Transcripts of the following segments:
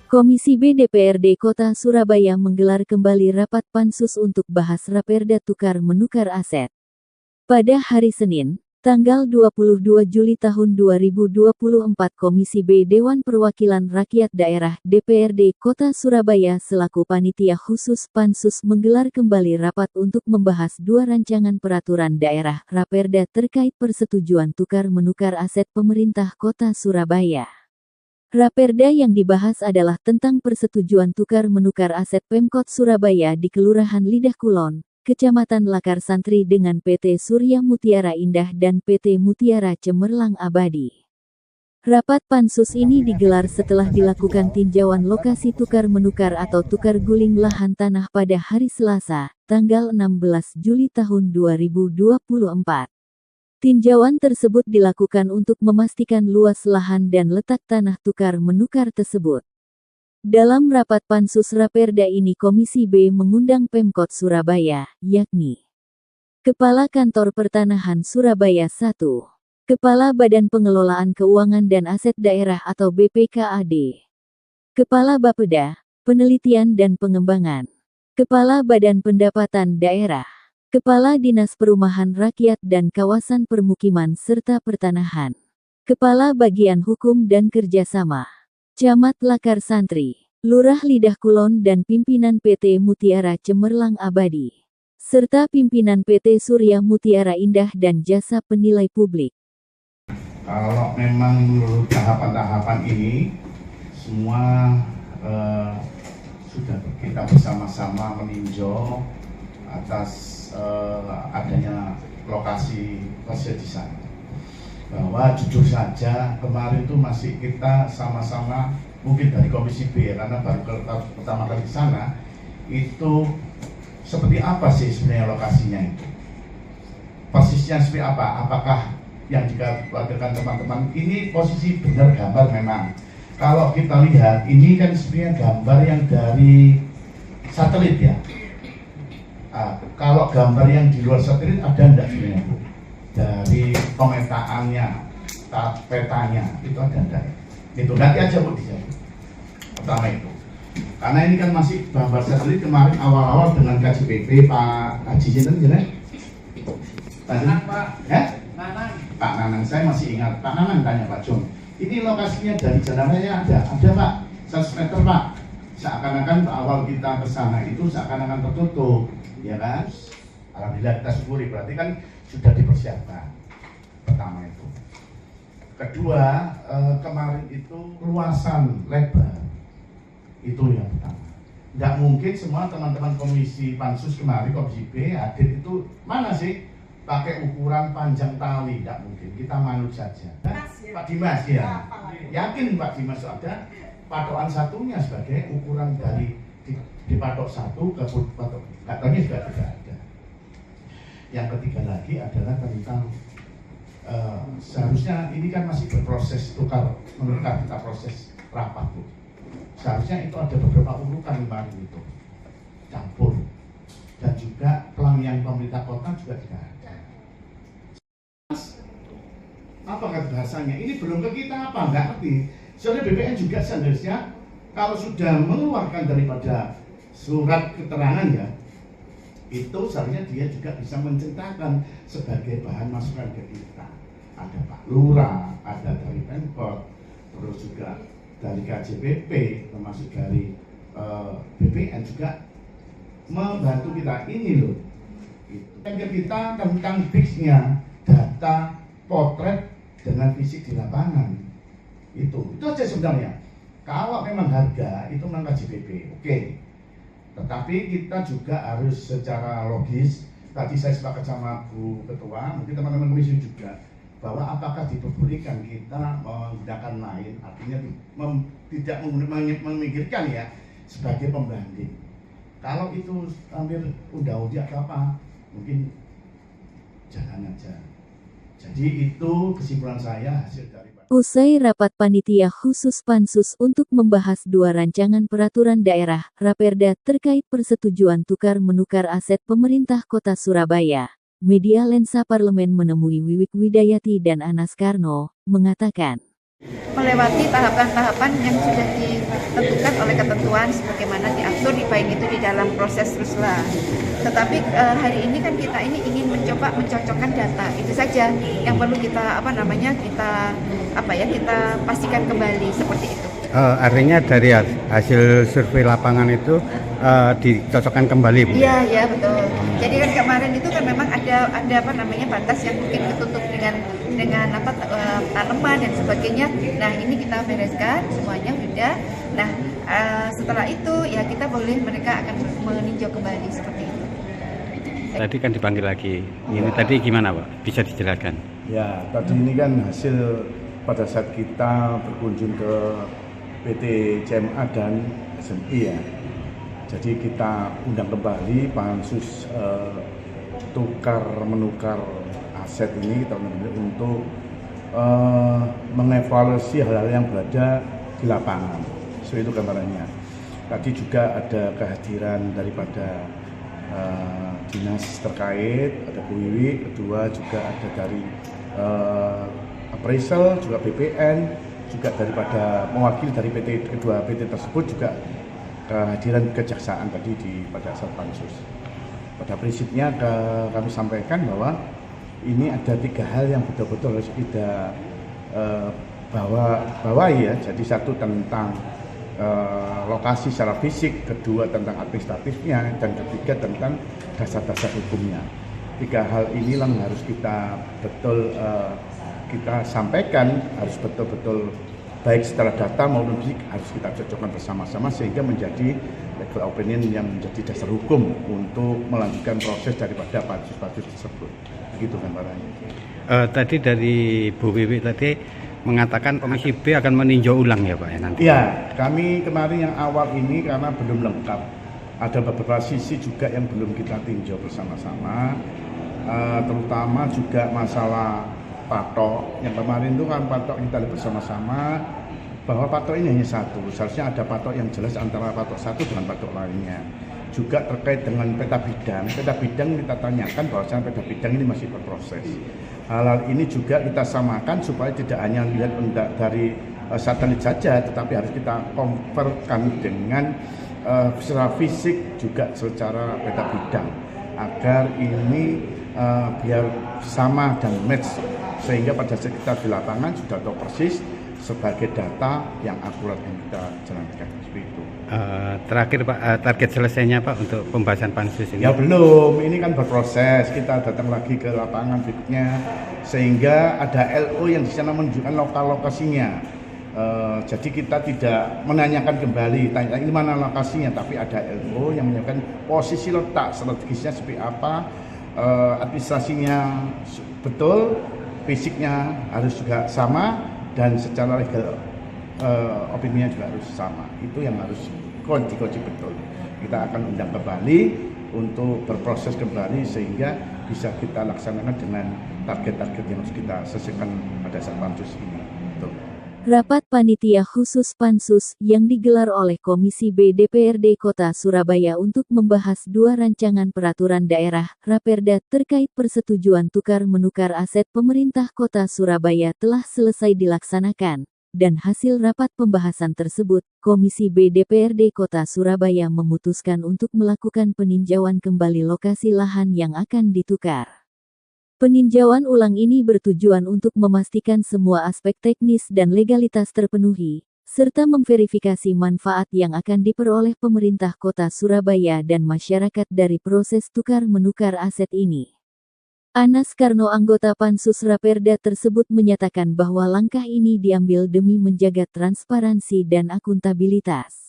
Komisi B DPRD Kota Surabaya menggelar kembali rapat pansus untuk bahas Raperda tukar-menukar aset. Pada hari Senin, tanggal 22 Juli tahun 2024, Komisi B Dewan Perwakilan Rakyat Daerah DPRD Kota Surabaya selaku panitia khusus pansus menggelar kembali rapat untuk membahas dua rancangan peraturan daerah Raperda terkait persetujuan tukar-menukar aset pemerintah Kota Surabaya. Raperda yang dibahas adalah tentang persetujuan tukar-menukar aset Pemkot Surabaya di Kelurahan Lidah Kulon, Kecamatan Lakar Santri dengan PT Surya Mutiara Indah dan PT Mutiara Cemerlang Abadi. Rapat pansus ini digelar setelah dilakukan tinjauan lokasi tukar-menukar atau tukar guling lahan tanah pada hari Selasa, tanggal 16 Juli tahun 2024. Tinjauan tersebut dilakukan untuk memastikan luas lahan dan letak tanah tukar-menukar tersebut. Dalam rapat pansus Raperda ini Komisi B mengundang Pemkot Surabaya, yakni Kepala Kantor Pertanahan Surabaya 1, Kepala Badan Pengelolaan Keuangan dan Aset Daerah atau BPKAD, Kepala Bapeda, Penelitian dan Pengembangan, Kepala Badan Pendapatan Daerah, Kepala Dinas Perumahan Rakyat dan Kawasan Permukiman serta Pertanahan, Kepala Bagian Hukum dan Kerjasama, Camat Lakar Santri, Lurah Lidah Kulon dan pimpinan PT Mutiara Cemerlang Abadi, serta pimpinan PT Surya Mutiara Indah dan Jasa Penilai Publik. Kalau memang menurut tahapan-tahapan ini, semua sudah kita bersama-sama meninjau atas adanya lokasi di sana. Bahwa jujur saja kemarin itu masih kita sama-sama mungkin dari Komisi B ya, karena baru pertama kali di sana itu seperti apa sih sebenarnya lokasinya itu? Persisnya seperti apa? Apakah yang dikatakan teman-teman ini posisi benar gambar memang? Kalau kita lihat ini kan sebenarnya gambar yang dari satelit ya. Kalau gambar yang di luar satelit ada enggak sebenarnya Bu? Dari pemetaannya, petanya itu ada enggak? Itu nanti aja Bu dijawab. Pertama itu, karena ini kan masih gambar satelit kemarin awal-awal dengan KJPP Pak Haji Sinten jelas? Pak Nanang, saya masih ingat Pak Nanang tanya Pak Jom, ini lokasinya dari jalan raya ada Pak, 100 meter Pak. Seakan-akan awal kita ke sana itu seakan-akan tertutup, ya kan? Alhamdulillah kita syukuri, berarti kan sudah dipersiapkan. Pertama itu. Kedua, kemarin itu luasan lebar, itu yang pertama. Nggak mungkin semua teman-teman komisi pansus kemarin, komisi B, hadir itu mana sih? Pakai ukuran panjang tali, nggak mungkin. Kita manut saja. Pak Dimas ya, yakin Pak Dimas ada patokan satunya sebagai ukuran dari dipatok satu ke patok katanya juga tidak ada. Yang ketiga lagi adalah tentang seharusnya ini kan masih berproses tukar menukar, kita proses rapat Bu. Seharusnya itu ada beberapa urutan kemarin itu campur dan juga pelanggan pemerintah kota juga tidak ada. Apa kata bahasanya? Ini belum ke kita apa? Nggak ngerti. Soalnya BPN juga seharusnya kalau sudah mengeluarkan daripada surat keterangan ya, itu seharusnya dia juga bisa menceritakan sebagai bahan masukan ke kita. Ada Pak Lurah, ada dari Pemkot, terus juga dari KJPP, termasuk dari BPN juga membantu kita ini loh. Yang kita tentang fixnya, data, potret dengan fisik di lapangan. Itu aja sebenarnya. Kalau memang harga itu memang KJPP, oke. Tetapi kita juga harus secara logis. Tadi saya sepakat sama Bu Ketua, mungkin teman-teman komisi juga, bahwa apakah diperbolehkan kita menggunakan lain, artinya tidak memikirkan ya sebagai pembanding. Kalau itu hampir undang-undang atau apa, mungkin jangan aja. Jadi itu kesimpulan saya hasil dari Usai rapat panitia khusus pansus untuk membahas dua rancangan peraturan daerah Raperda terkait persetujuan tukar-menukar aset pemerintah Kota Surabaya, media Lensa Parlemen menemui Wiwik Widayati dan Anas Karno, mengatakan, melewati tahapan-tahapan yang sudah ditentukan oleh ketentuan sebagaimana diatur di baik itu di dalam proses rusla. Tetapi hari ini kan kita ini ingin mencoba mencocokkan data, itu saja yang perlu kita kita pastikan kembali seperti itu. Artinya dari hasil survei lapangan itu dicocokkan kembali, Bu? Iya, betul. Jadi kan kemarin itu kan memang ada batas yang mungkin ketutup dengan tanaman dan sebagainya. Nah, ini kita bereskan semuanya sudah. Nah, setelah itu ya kita boleh mereka akan meninjau kembali seperti itu. Tadi kan dipanggil lagi. Ini tadi gimana, Pak? Bisa dijelaskan? Ya, tadi ini kan hasil pada saat kita berkunjung ke PT CMA dan SMI ya. Jadi kita undang kembali pansus tukar menukar aset ini kita untuk mengevaluasi hal-hal yang berada di lapangan. So itu gambarannya. Tadi juga ada kehadiran daripada dinas terkait, ada Bu Wiwi, kedua juga ada dari appraisal, juga BPN, juga daripada mewakili dari kedua PT tersebut juga kehadiran kejaksaan tadi pada saat pansus. Pada prinsipnya kami sampaikan bahwa ini ada 3 hal yang betul-betul harus kita bawahi ya. Jadi satu tentang lokasi secara fisik, kedua tentang administratifnya, dan ketiga tentang dasar-dasar hukumnya. 3 hal inilah yang harus kita kita sampaikan, harus betul-betul baik secara data maupun fisik harus kita cocokkan bersama-sama sehingga menjadi legal opinion yang menjadi dasar hukum untuk melanjutkan proses daripada pansus-pansus tersebut. Begitu gambarannya. Tadi dari Bu Wiwi tadi mengatakan Komisi B akan meninjau ulang ya, Pak, ya nanti? Ya, kami kemarin yang awal ini karena belum lengkap, ada beberapa sisi juga yang belum kita tinjau bersama-sama, terutama juga masalah patok. Yang kemarin itu kan patok kita lihat bersama-sama bahwa patok ini hanya satu, seharusnya ada patok yang jelas antara patok satu dengan patok lainnya. Juga terkait dengan peta bidang kita tanyakan bahwasanya peta bidang ini masih berproses. Hal-hal ini juga kita samakan supaya tidak hanya lihat dari satelit saja, tetapi harus kita convertkan dengan secara fisik juga secara peta bidang agar ini biar sama dan match sehingga pada saat kita di lapangan sudah tahu persis sebagai data yang akurat yang kita jalankan seperti itu. Terakhir Pak, target selesainya Pak untuk pembahasan pansus ini? Ya belum, ini kan berproses. Kita datang lagi ke lapangan berikutnya sehingga ada LO yang di sana menunjukkan lokasinya. Jadi kita tidak menanyakan kembali, tanya ini mana lokasinya, tapi ada LO yang menunjukkan posisi letak strategisnya seperti apa, administrasinya betul, fisiknya harus juga sama, dan secara legal opininya juga harus sama. Itu yang harus kunci betul. Kita akan undang kembali untuk berproses kembali sehingga bisa kita laksanakan dengan target-target yang harus kita sesuaikan pada saat pansus ini. Betul. Rapat Panitia Khusus Pansus yang digelar oleh Komisi B DPRD Kota Surabaya untuk membahas 2 rancangan peraturan daerah Raperda terkait persetujuan tukar-menukar aset pemerintah Kota Surabaya telah selesai dilaksanakan. Dan hasil rapat pembahasan tersebut, Komisi B DPRD Kota Surabaya memutuskan untuk melakukan peninjauan kembali lokasi lahan yang akan ditukar. Peninjauan ulang ini bertujuan untuk memastikan semua aspek teknis dan legalitas terpenuhi, serta memverifikasi manfaat yang akan diperoleh pemerintah Kota Surabaya dan masyarakat dari proses tukar-menukar aset ini. Anas Karno, anggota Pansus Raperda tersebut, menyatakan bahwa langkah ini diambil demi menjaga transparansi dan akuntabilitas.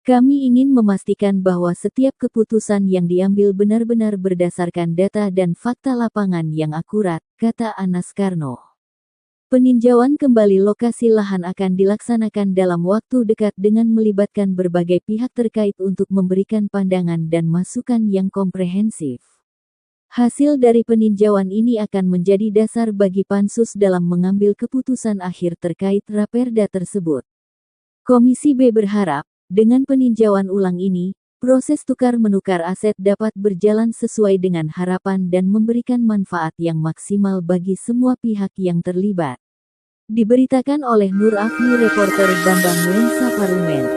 Kami ingin memastikan bahwa setiap keputusan yang diambil benar-benar berdasarkan data dan fakta lapangan yang akurat, kata Anas Karno. Peninjauan kembali lokasi lahan akan dilaksanakan dalam waktu dekat dengan melibatkan berbagai pihak terkait untuk memberikan pandangan dan masukan yang komprehensif. Hasil dari peninjauan ini akan menjadi dasar bagi Pansus dalam mengambil keputusan akhir terkait Raperda tersebut. Komisi B berharap, dengan peninjauan ulang ini, proses tukar-menukar aset dapat berjalan sesuai dengan harapan dan memberikan manfaat yang maksimal bagi semua pihak yang terlibat. Diberitakan oleh Nur Afni reporter Bambang Lensa Parlemen.